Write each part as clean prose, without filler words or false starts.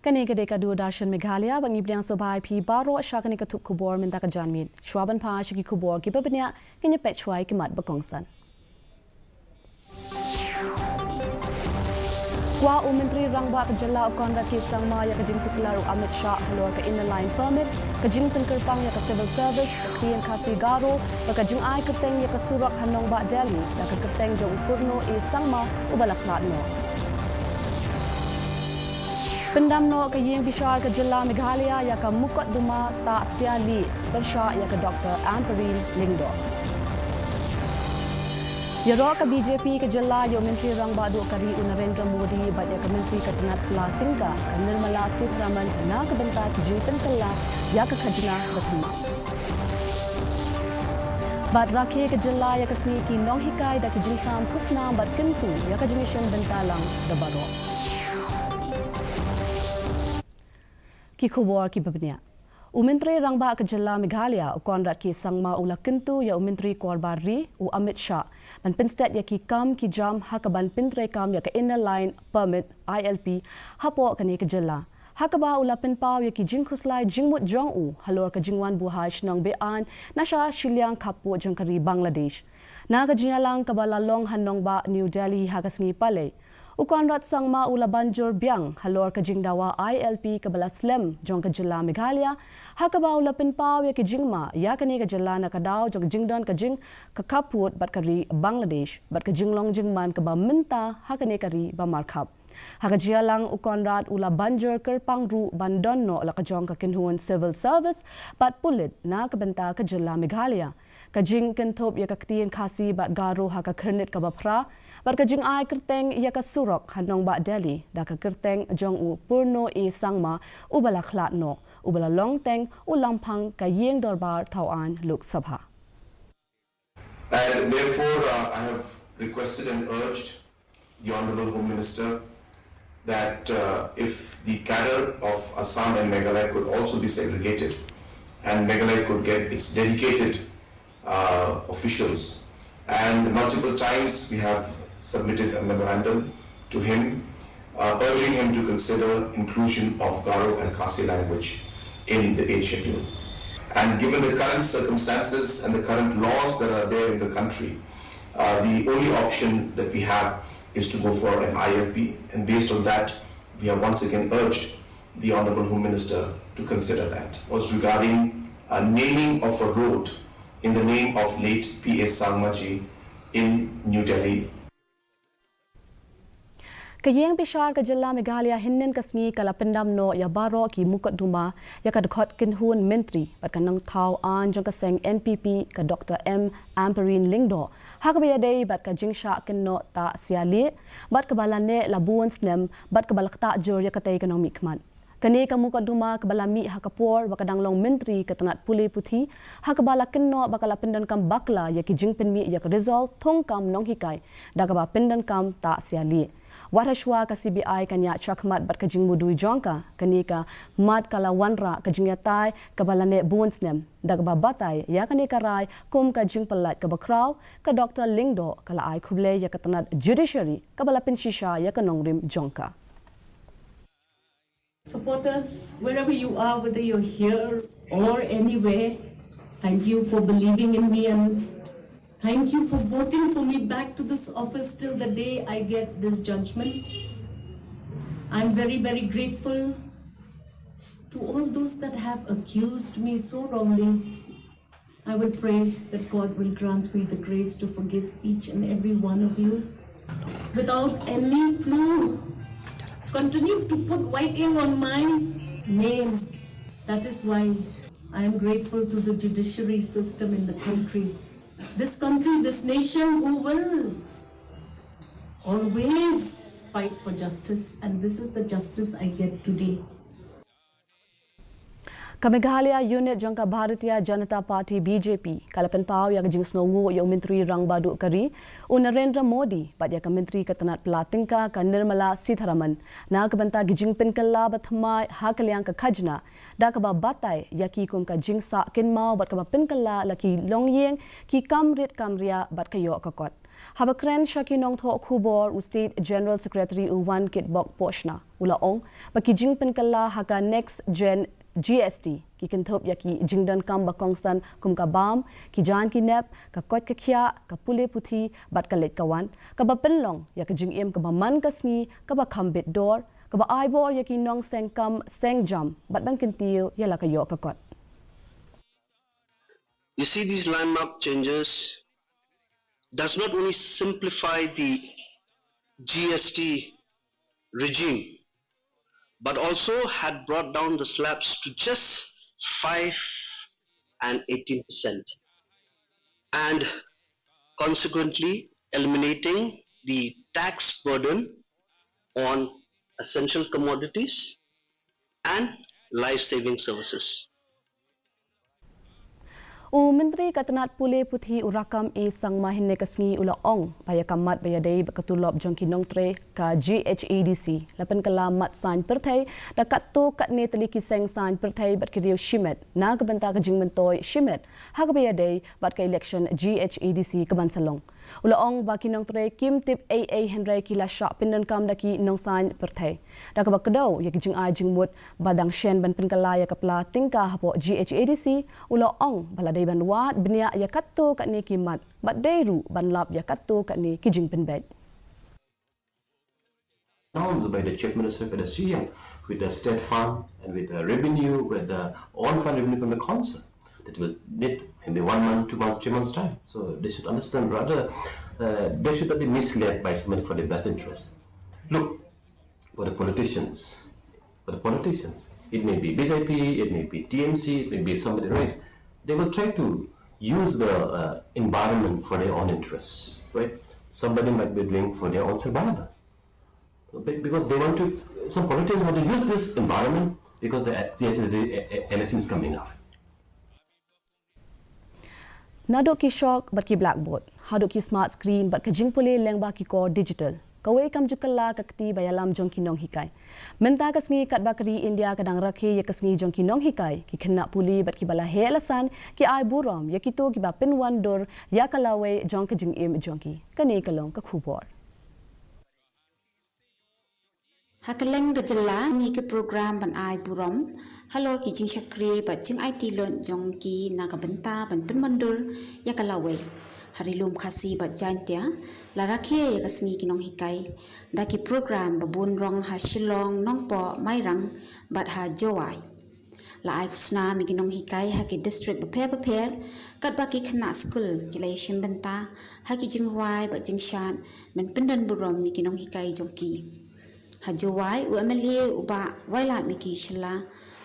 Kani kedeka Doodarshan Meghalaya bangi briang sobai pi baro syakani ketuk kubor minta ke janmit. Shwaban pa syaki kubor ki babenya kinya pechwai kimat bakongsan. Kwa Menteri Rangba Kejala Konrad Sangma ya kejing tuklaru Amit Shah halor ke inner line permit kejing tengkerpang ya ke civil service KHASI Garo kejing ai keteng ya ke surak hanong ba Delhi da ke keteng jong purno Sangma ubalaklatno. Pendamno ke Ying Bishar ke Jilla Meghalaya ya ke Mukot Duma Tak Siali Bersha ya ke Dr. Amperin Lingdo. Ya ro ke BJP ke Jilla yo Menteri Rangba Du Kari Narendra Modi bat ya ke Menteri Ketenat Pela Tingka ke Nirmala Sitharaman na ke bentak Jitan Kela ya ke Khajna Bathma. Bat rakhe ke Jilla ya ke Smiki Nong Hikai da ke Jinsam Kusna bat Kentu ya ke Jimishan Bentalang da Baro. Ki khubor ki babnya Menteri Rangba ke Jilla Meghalaya Konrad Sangma ula kentu ya Menteri Korbari u Amit Shah ban pinstat ya ki kam ki jam hakaban pintre kam ya ke inner line permit ILP hapo kani ke Jilla hakaba ula pinpau ya ki jingkhuslai jingmut jong u halor ke jingwan buhai shnong bean nasha shiliang khapu jangkari Bangladesh na ke jinyalang kabala long hanong ba New Delhi hakasngi pale Konrad Sangma ula banjur biang halor ke jingdawa ILP ke bala slem jong ke Jilla Meghalaya hakaba ula pinpau ya ke jingma ya kani ke Jilla na kadau jong jingdon ke jing ke kaput bat kari Bangladesh bat ke jinglong jingman ke ba minta hakani kari ba markhap hakajialang Konrad ula banjur kerpang ru bandonno la ke jong ke kinhun civil service bat pulit na ke benta ke Jilla Meghalaya ke jing kentop ya ke ktien khasi bat garo haka kernit ke bapra Barkajing ai kerteng ya ka surok hanong ba Delhi da ka kerteng jong u purno Sangma ubala khlatno ubala longteng ulampang ka yeng dorbar thawan Lok Sabha. And therefore I have requested and urged the Honourable Home Minister that if the cadre of Assam and Meghalaya could also be segregated and Meghalaya could get its dedicated officials, and multiple times we have submitted a memorandum to him urging him to consider inclusion of Garo and Khasi language in the 8th schedule. And given the current circumstances and the current laws that are there in the country, the only option that we have is to go for an ILP, and based on that we have once again urged the Honourable Home Minister to consider that. It was regarding a naming of a road in the name of late P.A. Sangmaji in New Delhi. Kayeng Bishar ke Jilla Meghalaya hinnen kasngi kala pendam no ya baro ki Mukot Duma ya ka dekhot kinhun menteri bat kanang thau an jong ka seng NPP ka Dr. M. Amperin Lingdo hakabaya dei bat ka jingsha kinno ta siali bat ka balane labuan snem bat ka balakta jor ya ka tei kanong mikman kani ka Mukot Duma ka balami hakapor bakadang long menteri ka tanat puli puthi hakabala kinno bakala pendan kam bakla ya ki jingpenmi ya ka result thong kam nong hikai da ka ba pendan kam ta siali Warashwa ka CBI kanya chakmat bat ka jingmudui jongka kanika mat kala wanra ka jingyatai ka balane bunsnem dagba batay ya kanika rai kum ka jingpalat ka bakraw ka Dr. Lingdo kala ai khuble ya ka tanat judiciary ka balapin shisha ya ka nongrim jongka. Supporters, wherever you are, whether you're here or anywhere, thank you for believing in me and thank you for voting for me back to this office till the day I get this judgment. I'm very, very grateful to all those that have accused me so wrongly. I would pray that God will grant me the grace to forgive each and every one of you without any clue. Continue to put whiting on my name. That is why I am grateful to the judiciary system in the country. This country, this nation who will always fight for justice, and this is the justice I get today. Meghalaya unit jangka Bharatiya Janata Party BJP kalapan pau ya jing snowu ya Menteri Rangba Du Kari Narendra Modi bat ya Menteri Ketenat Pela Tingka ka Nirmala Sitharaman na ka banta gijing penkala bathmai hakaliang ka khajna da ka ba batai ya ki kum ka jing sa kin mau bat ka ba penkala laki longyeng ki kamrit kamria bat ka yo ka kot Habakren Shakinong Tho Khubor u State General Secretary Uwan Kitbok Poshna Ulaong Pakijing Penkala Haka Next Gen GST ki kenthop ya ki jingdan kam bakongsan kum ka bam ki jan ki nep ka kot ka khia ka pule puthi bat ka let kawan ka ba penlong ya ka jing em ka ba man ka sngi ka ba khambit dor ka ba aibor ya ki nong seng kam seng jam bat ban kintiu ya la ka yo ka kot. You see, these landmark changes does not only simplify the GST regime, but also had brought down the slabs to just 5 and 18%, and consequently eliminating the tax burden on essential commodities and life-saving services. Menteri Katanat Pule Puthi Urakam e Sangma Hinne Kasngi Ulaong Paya Kamat Bayadei Bakatulop Jongki Nongtre ka GHADC Lapan Kala Mat San Perthai Dakat to kat ne teliki seng san Perthai bat kiriu Shimet na kabanta ka jingmentoy Shimet ha bayadei bat ka election GHADC Kabansalong Ulaong baki Nongtre Kim Tip AA Henry Kila Syak Pindan Kam daki Nong San Perthai Dakabak kedau ya kijing ai jingmut badang shen ban penkala ya kapla tingka hapo GHADC Ulaong baladai banwat benia ya katto kat ni kimat bat dairu banlap ya katto kat ni kijing penbed. Announced by the Chief Minister by the CM with the State Fund and with the revenue, with the all fund revenue from the council that will need maybe 1 month, 2 months, 3 months time. So they should understand rather they should not be misled by somebody for their best interest. Look, for the politicians, it may be BJP, it may be TMC, it may be somebody, right? They will try to use the environment for their own interests, right? Somebody might be doing for their own survival. Because they want to, some politicians want to use this environment because the election is coming up. Nadok ki shock bat ki blackboard, hadok ki smart screen bat kajing pule leng ba ki core digital. Kawai kam jukala kakti bayalam jongki nong hikai. Menta kasngi kat bakari India kadang rakhe ya kasngi jongki nong hikai ki kena puli bat ki bala he alasan ki ai buram ya kito ki ba pinwan dor ya kalawe jong kajing im jongki. Kani kalong ka khubor. Hakaleng gajala ni ke program ban ai buram halor ki jing shakri ba jing IT lon jong ki nakabenta ban penmandur ya kalawe harilum khasi ba jantia la rakhe ya kasni ki nong hikai da ki program ba bun rong ha shilong nong po mai rang bat ha jowai la ai kusna mi ki nong hikai ha ki district ba pher kat ba ki khna school ki lai shim benta ha ki jing rai ba jing shan men pendan buram mi ki nong hikai jong ki Hajawai UMLA uba wailat miki shila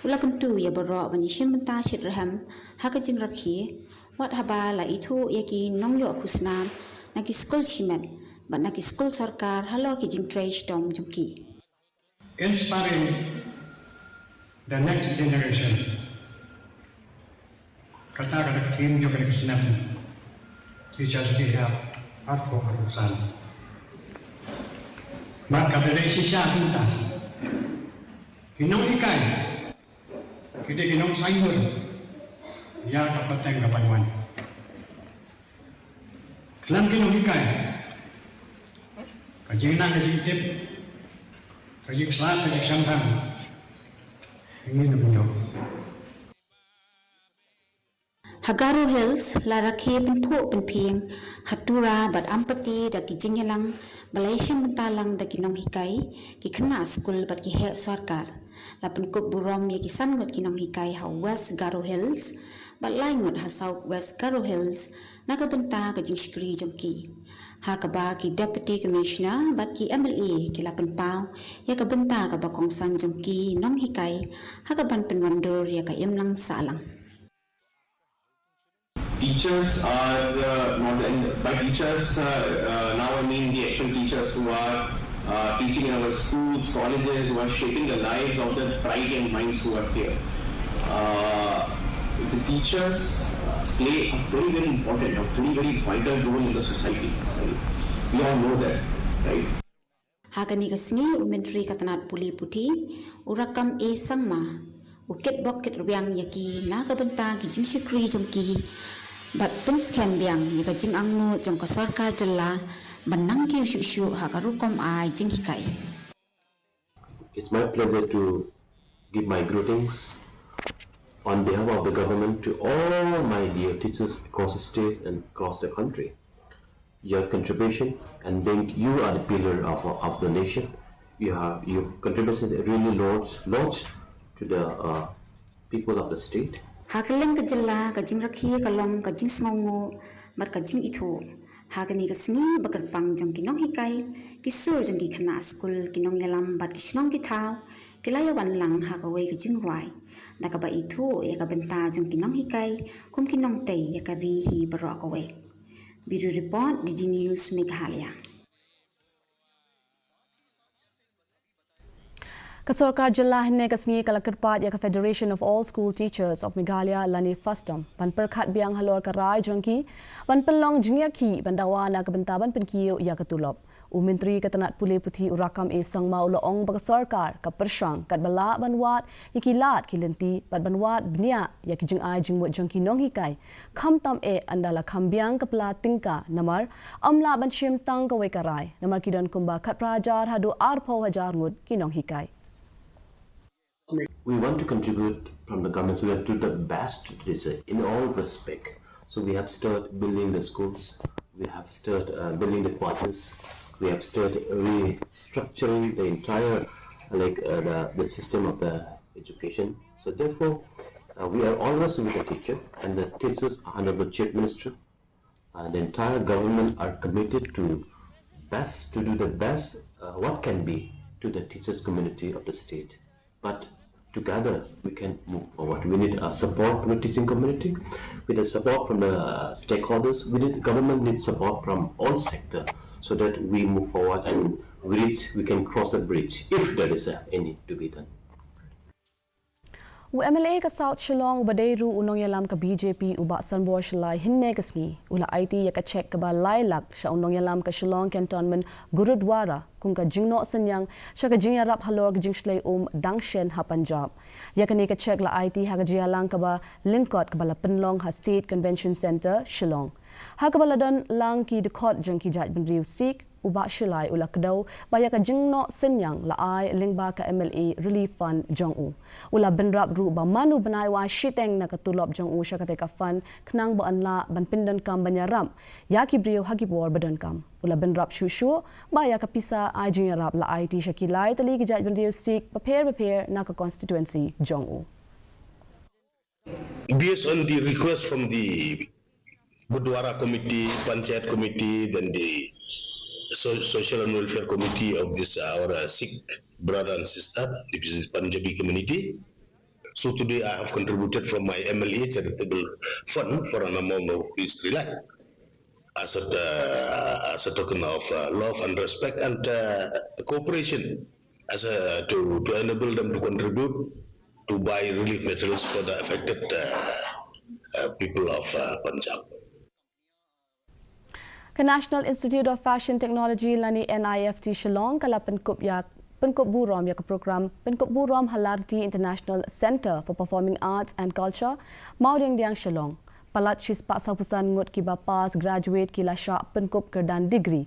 ulakam tu ya baro bani shimta shitraham hakajing rakhi wat haba la itu yaki nongyo kusnam naki school shimet but naki school sarkar halor ki jing trash dom jumki inspiring the next generation kata team jo kali kusnam teachers we have atko arusan maka dari sisa kita kinong ikai kita kinong sayur ya kapateng kapanwan kelam kinong ikai kajinan kajing tip kajing selat kajing sambang ingin menyok Hagaro Hills la rakhe penpo penping hatura bat ampati da ki jingelang Malaysia mentalang da ki nong hikai ki khna school bat ki he sarkar la penkop burom ye ki sangot ki nong hikai ha West Garo Hills bat laingot ha South West Garo Hills naga benta ka jing shkri jongki ha ka ba ki deputy commissioner bat ki MLA ki la penpau ya ka benta ka ba kongsan jongki nong hikai ha ka ban penwandur ya ka imlang salang. Teachers are not, and by teachers now I mean the actual teachers who are teaching in our schools, colleges, who are shaping the lives of the bright and minds who are here. The teachers play a very, very important, a very, very vital role in the society. Right? We all know that, right? Hagani kasngi Menteri Katanat Puli Puthi urakam e sangma ukit bokit ruang yaki na kabenta ki jing shikri jongki But pins cambiang yaka jing angnu jong ka sarkar jalla banang ki shu hakarukom ai jing hikai. It's my pleasure to give my greetings on behalf of the government to all my dear teachers across the state and across the country. Your contribution and being you are the pillar of the nation. Your contribution really lodged to the people of the state. Hakaleng ka jalla ka jing rakhi ka long ka jing sngongu mar ka jing ithu. Hagani ka singi bakar pang jong kinong hikai kisur jong ki khana school kinong yalam bat kisnong ki thau kilaya wan lang hagawai ka jing rai nakaba ithu ya ka benta jong kinong hikai kum kinong tei ya ka ri hi baro akawai. Bureau Report DD News Meghalaya. Kasorkar jilla hinne kasngi kalakirpat ya ka Federation of All School Teachers of Meghalaya lani fastam ban perkhat biang halor ka rai jongki ban pelong jingya ki bandawa na ka bentaban penkiyo ya ka tulop u menteri katanat pule puthi urakam e sangma uloong baka sarkar ka persyang kat bala banwat yikilat kilenti pat banwat bnia ya ki jing ai jingmut jongki nong hikai kham tam e andala khambiang kapla tingka namar amla ban shim tang ka we ka rai namar kidan kumba khat prajar hadu arpho hajar ngut ki nong hikai. We want to contribute from the government. We have to do the best in all respect. So we have started building the schools. We have started building the quarters. We have started restructuring the entire the system of the education. So therefore, we are always with the teacher, and the teachers under the chief minister. The entire government are committed to do the best what can be to the teachers community of the state. But together we can move forward. We need support from the teaching community. We need support from the stakeholders. Government needs support from all sectors so that we move forward and we can cross the bridge if there is any to be done. MLA ka South Shillong badairu unong yalam ka BJP uba sanbor shalai hinne kasngi ula IT ya ka check ka ba lailak sha unong yalam ka Shillong Cantonment Gurudwara kung ka jingno sanyang sha ka jingyarap halor ka jingshlay dangshen ha Punjab ya ka ne ka check la IT ha ka jialang ka ba linkot ka ba la Penlong ha State Convention Center Shillong ha ka ba ladan lang ki dekot jangki jaj benriu sik uba shilai ula kedau baya ka jingno senyang la ai lingba ka MLA Relief Fund jongu ula benrap ru ba manu benai wa shiteng na katulop jongu syakate ka fund knang ba anla ban pindan kam banyaram ya ki brio hagi bor badan kam ula benrap shushu baya ka pisa ai jingarap la IT shakilai tali ki jaj benriu sik prepare na ka constituency jongu. Based on the request from the Gurdwara Committee, Panchayat Committee, then the Social and Welfare Committee of this our Sikh brother and sister, this is Punjabi community. So today I have contributed from my MLA charitable fund for an amount of 3 lakh as a token of love and respect and cooperation to enable them to contribute to buy relief materials for the affected people of Punjab. Ka National Institute of Fashion Technology lani NIFT Shillong kala penkup burom ya ka program penkup burom Halarti International Center for Performing Arts and Culture mauding diang Shillong palat shispa sapusan ngut ki ba pass graduate ki la sha penkup kerdan degree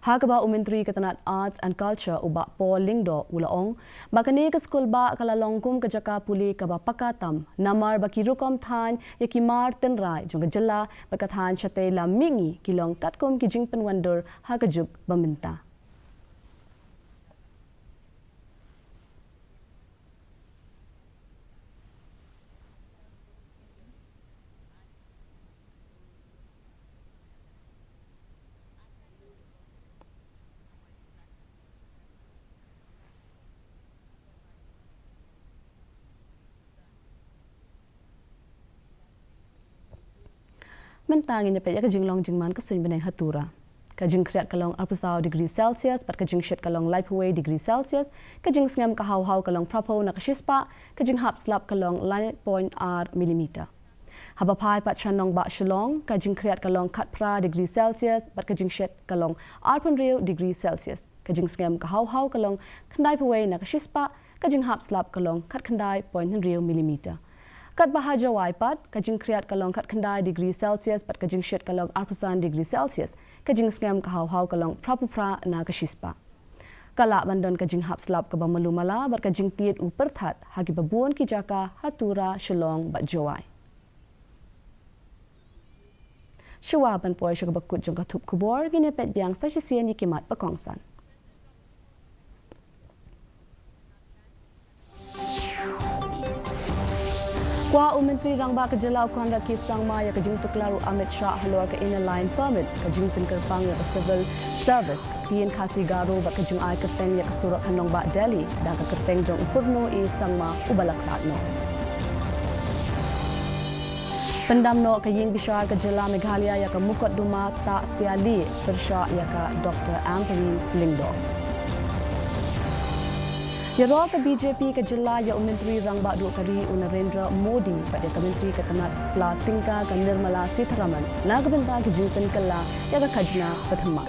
ha ka ba Menteri Katanat Arts and Culture uba Paul Lingdo ulaong bakani ka school ba kala longkum ka jaka puli ka ba pakatam namar ba ki rukom than ya ki mar ten rai jong jalla bakathan chate la mingi kilong katkom ki jingpen wonder ha ka juk baminta. Mentangin niya pa ya kajing long jingman kasun benay hatura. Kajing kriat kalong arpusaw degree Celsius, pat kajing shit kalong lipaway degree Celsius, kajing sngam kahaw-haw kalong prapo na kashispa, kajing hap slap kalong 9.r millimeter. Habapay pat shanong ba Shillong, kajing kriat kalong katpra degree Celsius, pat kajing shit kalong 8.0 degree Celsius, kajing sngam kahaw-haw kalong kandai paway na kashispa, kajing hap slap kalong kat kandai 0.0 millimeter. Kat bahaja waipat, kajing kriat kalong kat kendai degree Celsius, pat kajing syet kalong 8% degree Celsius, kajing skam kahau-hau kalong prapupra na kasispa. Kalak bandon kajing hap selap ke bamalumala, bat kajing tiet uperthat, hagi babuan ki jaka, hatura, shalong, bat jawai. Syua ban poy syaka bakut jong katup kubor, gini pet biang sa sisian yikimat pakongsan. Kuah Menteri Rangba Kejelau Kuandat Kisang Maya Kajing Tuklaru Amit Shah Halor ke Inner Line Permit Kajing Pinkerpang ya ke Civil Service Tien KHASI Garo Bat Kajing Ai Keteng ya ke Surat Hanong Bak Delhi Dan ke Keteng Jong Upurno I Sangma Ubalak Ratno Pendamno Kajing Bishar Kejela Meghalaya ya ke Mukot Duma Tak Siali Bersyak ya ke Dr. Amperin Lingdo Jero ke BJP ke jela ya Menteri Rangba Duk Kari Narendra Modi pada ke Menteri ke Temat Pla Tingka ke Nirmala Sitharaman na ke benta ke Jingpen Kela ya ke Khajna Perthamat.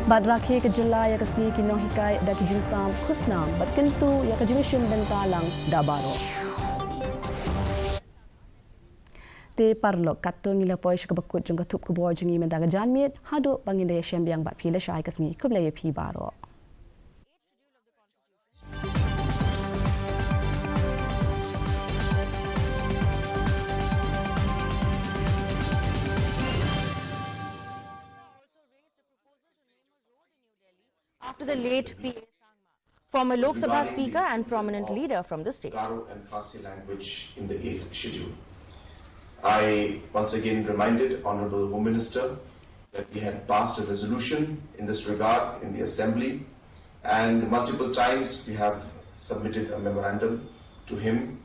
Bad rakhe ke jela ya ke Sni Kino Hikai da ke Jingsam Khusnam bat kentu ya ke Jingshim Bentalang Dabaro. Te parlok katung ila poy ke bakut jong katup ke bor jengi mendaga janmit haduk bangin daya syembiang bat pila syai ke Sni ke belaya pi baro. After the late PA Sangma, former Lok Sabha Speaker and prominent leader from the state. Garo and KHASI language in the 8th schedule. I once again reminded Honourable Home Minister that we had passed a resolution in this regard in the Assembly, and multiple times we have submitted a memorandum to him